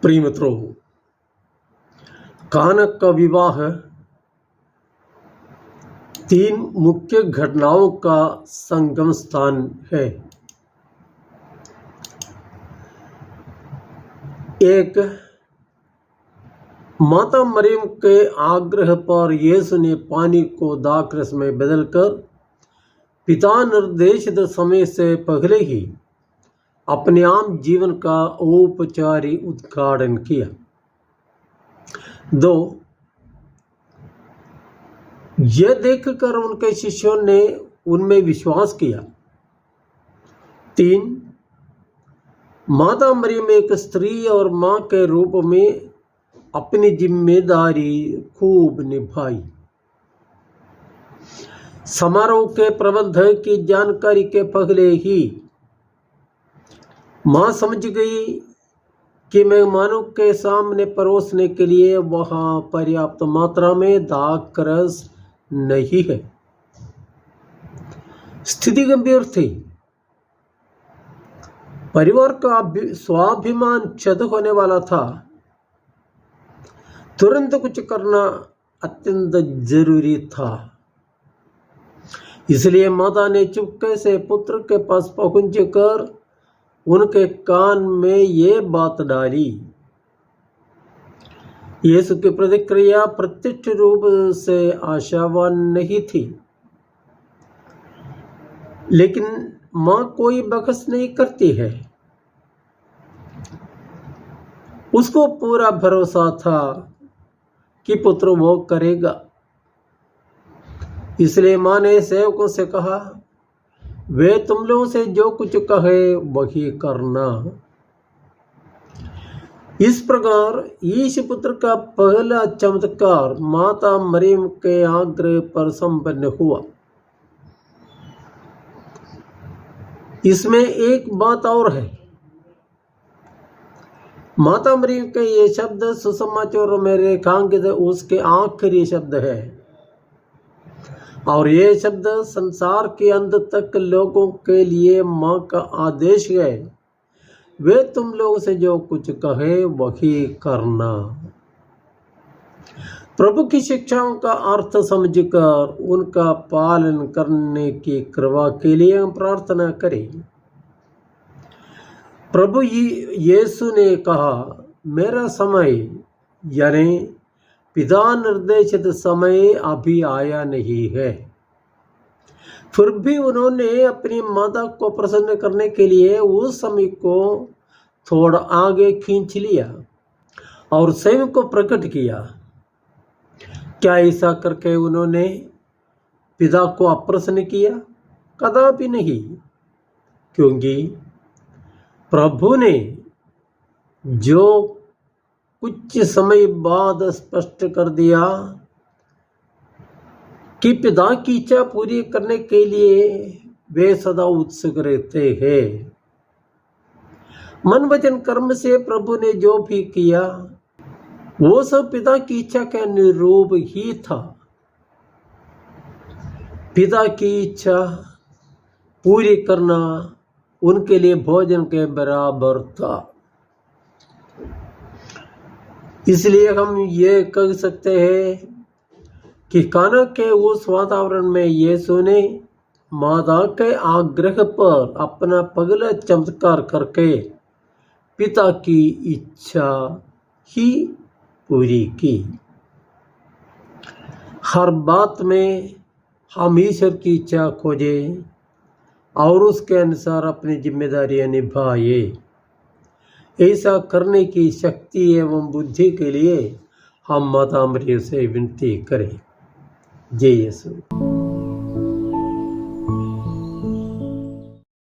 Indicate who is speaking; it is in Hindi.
Speaker 1: प्रिय मित्रों, कानक का विवाह 3 मुख्य घटनाओं का संगम स्थान है। एक, माता मरियम के आग्रह पर यीशु ने पानी को दाखरस में बदलकर पिता निर्देशित समय से पहले ही अपने आम जीवन का औपचारिक उद्घाटन किया। 2, यह देखकर उनके शिष्यों ने उनमें विश्वास किया। 3, माता मरियम एक स्त्री और मां के रूप में अपनी जिम्मेदारी खूब निभाई। समारोह के प्रबंधक की जानकारी के पहले ही मां समझ गई कि मेहमानों के सामने परोसने के लिए वहां पर्याप्त मात्रा में दाखरस नहीं है। स्थिति गंभीर थी। परिवार का स्वाभिमान क्षत होने वाला था। तुरंत कुछ करना अत्यंत जरूरी था। इसलिए माता ने चुपके से पुत्र के पास पहुंचकर उनके कान में ये बात डाली। यीशु की प्रतिक्रिया प्रत्यक्ष रूप से आशावान नहीं थी, लेकिन मां कोई बहस नहीं करती है। उसको पूरा भरोसा था कि पुत्र वो करेगा। इसलिए मां ने सेवकों से कहा, वे तुम लोगों से जो कुछ कहे वही करना। इस प्रकार यीशु पुत्र का पहला चमत्कार माता मरियम के आग्रह पर संपन्न हुआ। इसमें एक बात और है। माता मरियम के ये शब्द सुसमाचार में रेखांकित उसके आखिरी शब्द है, और ये शब्द संसार के अंत तक लोगों के लिए मां का आदेश है। वे तुम लोगों से जो कुछ कहे वही करना। प्रभु की शिक्षाओं का अर्थ समझकर उनका पालन करने की कृपा के लिए हम प्रार्थना करें। प्रभु यीशु ने कहा, मेरा समय यानी पिता निर्देशित समय अभी आया नहीं है। फिर भी उन्होंने अपनी माता को प्रसन्न करने के लिए उस समय को थोड़ा आगे खींच लिया और स्वयं को प्रकट किया। क्या ऐसा करके उन्होंने पिता को अप्रसन्न किया? कदापि नहीं, क्योंकि प्रभु ने जो कुछ समय बाद स्पष्ट कर दिया कि पिता की इच्छा पूरी करने के लिए वे सदा उत्सुक रहते हैं। मन वचन कर्म से प्रभु ने जो भी किया वो सब पिता की इच्छा के अनुरूप ही था। पिता की इच्छा पूरी करना उनके लिए भोजन के बराबर था। इसलिए हम ये कह सकते हैं कि काना के उस वातावरण में यीशु ने माता के आग्रह पर अपना पहला चमत्कार करके पिता की इच्छा ही पूरी की। हर बात में हम ईश्वर की इच्छा खोजें और उसके अनुसार अपनी जिम्मेदारियां निभाए। ऐसा करने की शक्ति एवं बुद्धि के लिए हम माता मरियम से विनती करें। जय यीशु।